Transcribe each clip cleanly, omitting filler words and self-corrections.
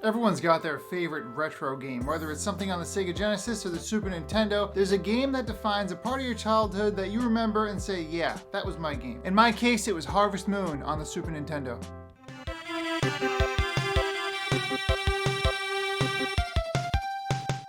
Everyone's got their favorite retro game, whether it's something on the Sega Genesis or the Super Nintendo. There's a game that defines a part of your childhood that you remember and say, yeah, that was my game. In my case, it was Harvest Moon on the Super Nintendo.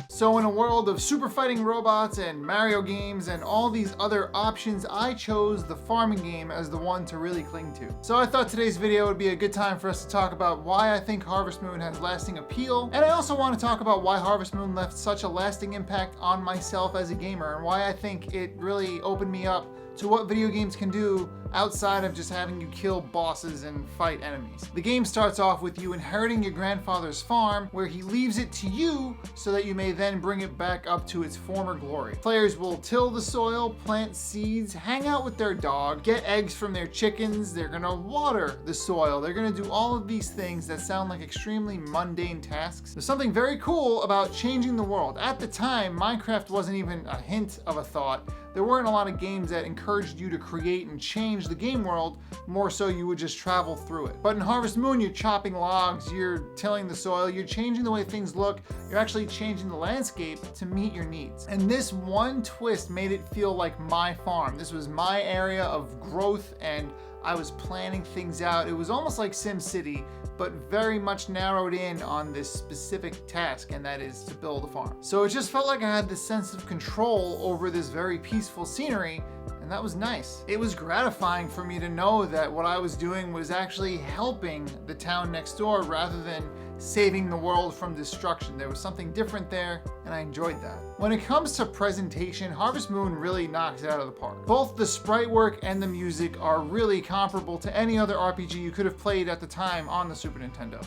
So in a world of super fighting robots and Mario games and all these other options, I chose the farming game as the one to really cling to. So I thought today's video would be a good time for us to talk about why I think Harvest Moon has lasting appeal, and I also want to talk about why Harvest Moon left such a lasting impact on myself as a gamer, and why I think it really opened me up to what video games can do outside of just having you kill bosses and fight enemies. The game starts off with you inheriting your grandfather's farm, where he leaves it to you so that you may then bring it back up to its former glory. Players will till the soil, plant seeds, hang out with their dog, get eggs from their chickens, they're gonna water the soil, they're gonna do all of these things that sound like extremely mundane tasks. There's something very cool about changing the world. At the time, Minecraft wasn't even a hint of a thought. There weren't a lot of games that encouraged you to create and change the game world, more so you would just travel through it. But in Harvest Moon, you're chopping logs, you're tilling the soil, you're changing the way things look, you're actually changing the landscape to meet your needs. And this one twist made it feel like my farm. This was my area of growth, and I was planning things out. It was almost like SimCity, but very much narrowed in on this specific task, and that is to build a farm. So it just felt like I had this sense of control over this very peaceful scenery, and that was nice. It was gratifying for me to know that what I was doing was actually helping the town next door rather than saving the world from destruction. There was something different there, and I enjoyed that. When it comes to presentation, Harvest Moon really knocks it out of the park. Both the sprite work and the music are really comparable to any other RPG you could have played at the time on the Super Nintendo.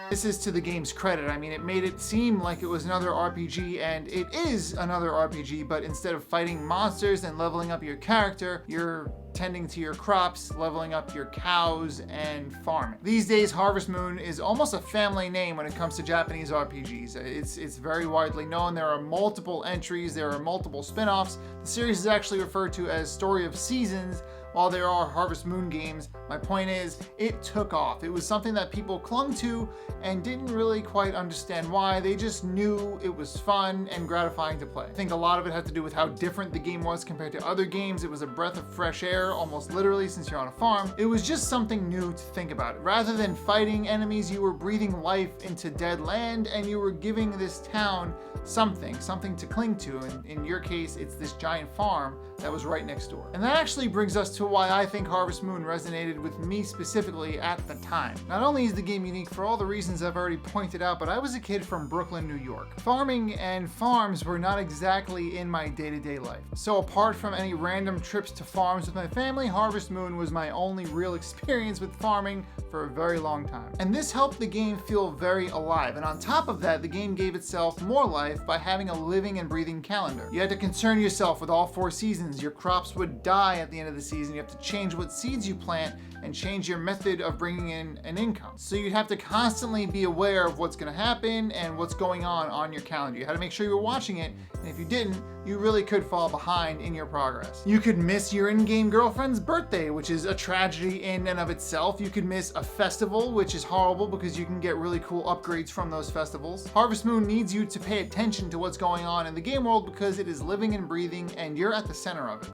This is to the game's credit. I mean, it made it seem like it was another RPG, and it is another RPG, but instead of fighting monsters and leveling up your character, you're tending to your crops, leveling up your cows, and farming. These days, Harvest Moon is almost a family name when it comes to Japanese RPGs. It's very widely known. There are multiple entries, there are multiple spin-offs. The series is actually referred to as Story of Seasons. While there are Harvest Moon games, my point is, it took off. It was something that people clung to and didn't really quite understand why. They just knew it was fun and gratifying to play. I think a lot of it had to do with how different the game was compared to other games. It was a breath of fresh air, almost literally, since you're on a farm. It was just something new to think about. Rather than fighting enemies, you were breathing life into dead land, and you were giving this town something to cling to. And in your case, it's this giant farm that was right next door. And that actually brings us to why I think Harvest Moon resonated with me specifically at the time. Not only is the game unique for all the reasons I've already pointed out, but I was a kid from Brooklyn, New York. Farming and farms were not exactly in my day-to-day life. So apart from any random trips to farms with my family, Harvest Moon was my only real experience with farming for a very long time. And this helped the game feel very alive. And on top of that, the game gave itself more life by having a living and breathing calendar. You had to concern yourself with all 4 seasons. Your crops would die at the end of the season. You have to change what seeds you plant and change your method of bringing in an income. So you'd have to constantly be aware of what's going to happen and what's going on your calendar. You had to make sure you were watching it, and if you didn't, you really could fall behind in your progress. You could miss your in-game girlfriend's birthday, which is a tragedy in and of itself. You could miss a festival, which is horrible because you can get really cool upgrades from those festivals. Harvest Moon needs you to pay attention to what's going on in the game world because it is living and breathing, and you're at the center of it.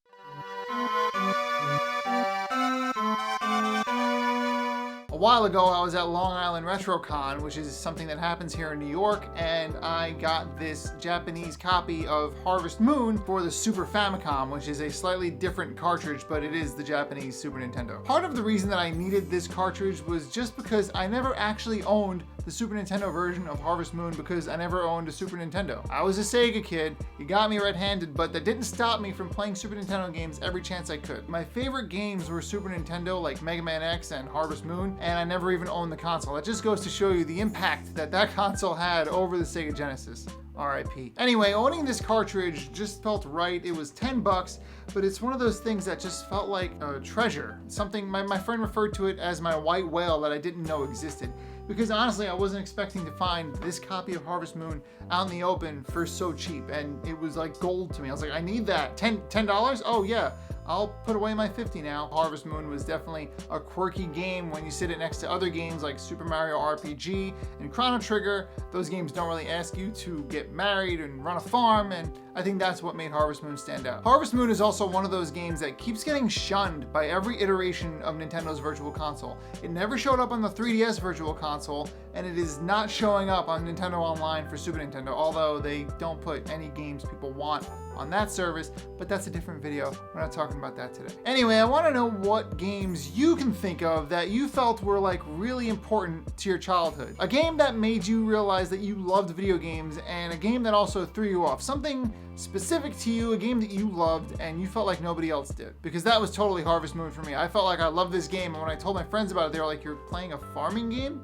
A while ago, I was at Long Island RetroCon, which is something that happens here in New York, and I got this Japanese copy of Harvest Moon for the Super Famicom, which is a slightly different cartridge, but it is the Japanese Super Nintendo. Part of the reason that I needed this cartridge was just because I never actually owned the Super Nintendo version of Harvest Moon because I never owned a Super Nintendo. I was a Sega kid, you got me red-handed, but that didn't stop me from playing Super Nintendo games every chance I could. My favorite games were Super Nintendo, like Mega Man X and Harvest Moon, and I never even owned the console. That just goes to show you the impact that console had over the Sega Genesis. RIP. Anyway, owning this cartridge just felt right. It was 10 bucks, but it's one of those things that just felt like a treasure. Something my friend referred to it as my white whale that I didn't know existed. Because honestly, I wasn't expecting to find this copy of Harvest Moon out in the open for so cheap, and it was like gold to me. I was like, I need that. $10? Oh yeah, I'll put away my 50 now. Harvest Moon was definitely a quirky game when you sit it next to other games like Super Mario RPG and Chrono Trigger. Those games don't really ask you to get married and run a farm, and I think that's what made Harvest Moon stand out. Harvest Moon is also one of those games that keeps getting shunned by every iteration of Nintendo's Virtual Console. It never showed up on the 3DS Virtual Console, and it is not showing up on Nintendo Online for Super Nintendo, although they don't put any games people want on that service, but that's a different video. We're not talking about that today. Anyway, I want to know what games you can think of that you felt were like really important to your childhood. A game that made you realize that you loved video games, and a game that also threw you off. Something specific to you, a game that you loved and you felt like nobody else did. Because that was totally Harvest Moon for me. I felt like I loved this game, and when I told my friends about it, they were like, "You're playing a farming game?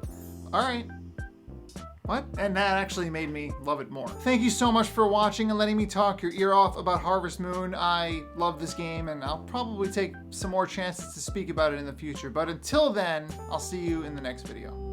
All right." What? And that actually made me love it more. Thank you so much for watching and letting me talk your ear off about Harvest Moon. I love this game, and I'll probably take some more chances to speak about it in the future. But until then, I'll see you in the next video.